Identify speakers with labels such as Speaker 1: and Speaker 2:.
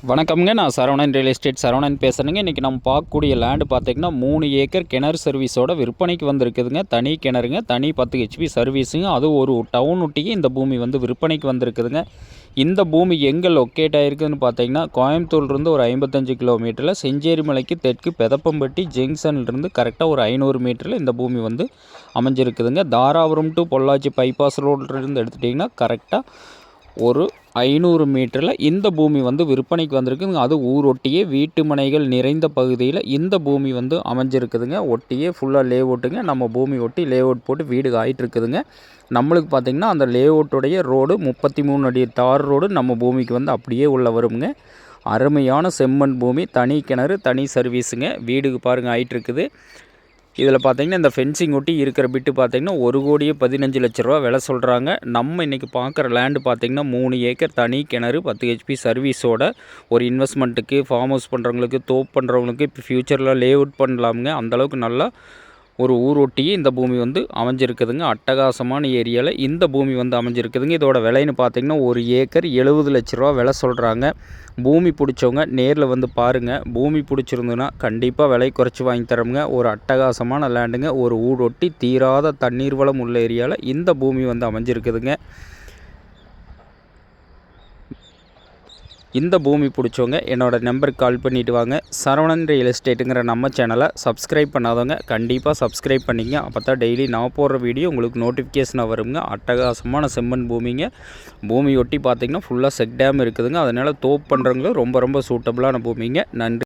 Speaker 1: வணக்கம்ங்க. நான் Saravanan real estate Saravanan பேசுகிறேங்க. இன்றைக்கி நம்ம பார்க்கக்கூடிய லேண்டு பார்த்திங்கன்னா 3 ஏக்கர் கிணறு சர்வீஸோட விற்பனைக்கு வந்திருக்குதுங்க. தனி கிணறுங்க, தனி 10 ஹெச்பி சர்வீஸுங்க. அது ஒரு டவுன் ஒட்டியே இந்த பூமி வந்து விற்பனைக்கு வந்திருக்குதுங்க. இந்த பூமி எங்கே லொக்கேட் ஆகிருக்குதுன்னு பார்த்தீங்கன்னா, கோயம்புத்தூர்லேருந்து ஒரு 55 கிலோமீட்டரில் செஞ்சேரி மலைக்கு தெற்கு பெதப்பம்பட்டி ஜங்ஷன்லேருந்து கரெக்டாக ஒரு 500 மீட்டரில் இந்த பூமி வந்து அமைஞ்சிருக்குதுங்க. தாராபுரம் டு பொள்ளாச்சி பைபாஸ் ரோட்லேருந்து எடுத்துட்டிங்கன்னா கரெக்டாக ஒரு 500 மீட்டரில் இந்த பூமி வந்து விற்பனைக்கு வந்திருக்குதுங்க. அது ஊரொட்டியே வீட்டு மனைகள் நிறைந்த பகுதியில் இந்த பூமி வந்து அமைஞ்சிருக்குதுங்க. ஒட்டியே ஃபுல்லாக லேஅவுட்டுங்க. நம்ம பூமி ஒட்டி லேஅவுட் போட்டு வீடு ஆகிட்டுருக்குதுங்க. நம்மளுக்கு பார்த்திங்கன்னா அந்த லேஅவுட்டுடைய ரோடு 33 அடி தார் ரோடு நம்ம பூமிக்கு வந்து அப்படியே உள்ள வருங்க. அருமையான செம்மண் பூமி, தனி கிணறு, தனி சர்வீஸுங்க. வீடுக்கு பாருங்கள் ஆகிட்டுருக்குது. இதில் பார்த்திங்கன்னா இந்த ஃபென்சிங் ஒட்டி இருக்கிற பிட்டு பார்த்திங்கன்னா 1,15,00,000 விலை சொல்கிறாங்க. நம்ம இன்றைக்கி பார்க்குற லேண்டு பார்த்திங்கன்னா 3 ஏக்கர் தனி கிணறு 10 ஹெச்பி சர்வீஸோட ஒரு இன்வெஸ்ட்மெண்ட்டுக்கு, ஃபார்ம் ஹவுஸ் பண்ணுறவங்களுக்கு, தோப்பு பண்ணுறவங்களுக்கு, இப்போ ஃப்யூச்சரில் லேஅவுட் பண்ணலாமுங்க. அந்தளவுக்கு நல்லா ஒரு ஊரொட்டியே இந்த பூமி வந்து அமைஞ்சிருக்குதுங்க. அட்டகாசமான ஏரியாவில் இந்த பூமி வந்து அமைஞ்சிருக்குதுங்க. இதோட விலைன்னு பார்த்திங்கன்னா ஒரு ஏக்கர் 70 லட்ச ரூபா விலை சொல்கிறாங்க. பூமி பிடிச்சவங்க நேரில் வந்து பாருங்கள். பூமி பிடிச்சிருந்துன்னா கண்டிப்பாக விலை குறைச்சி வாங்கி தரோங்க. ஒரு அட்டகாசமான லேண்டுங்க. ஒரு ஊரொட்டி தீராத தண்ணீர் வளம் உள்ள ஏரியாவில் இந்த பூமி வந்து அமைஞ்சிருக்குதுங்க. இந்த பூமி பிடிச்சவங்க என்னோடய நம்பருக்கு கால் பண்ணிவிட்டு வாங்க. சரவணன் ரியல் எஸ்டேட்டுங்கிற நம்ம சேனலை சப்ஸ்கிரைப் பண்ணாதவங்க கண்டிப்பாக சப்ஸ்கிரைப் பண்ணிங்க. அப்போ தான் டெய்லி நான் போடுற வீடியோ உங்களுக்கு நோட்டிஃபிகேஷனாக வருங்க. அட்டகாசமான செம்மண் பூமிங்க. பூமி ஒட்டி பார்த்திங்கன்னா ஃபுல்லாக செக் டேம் இருக்குதுங்க. அதனால் தோப்பு பண்ணுறவங்களும் ரொம்ப ரொம்ப சூட்டபுளான பூமிங்க. நன்றி.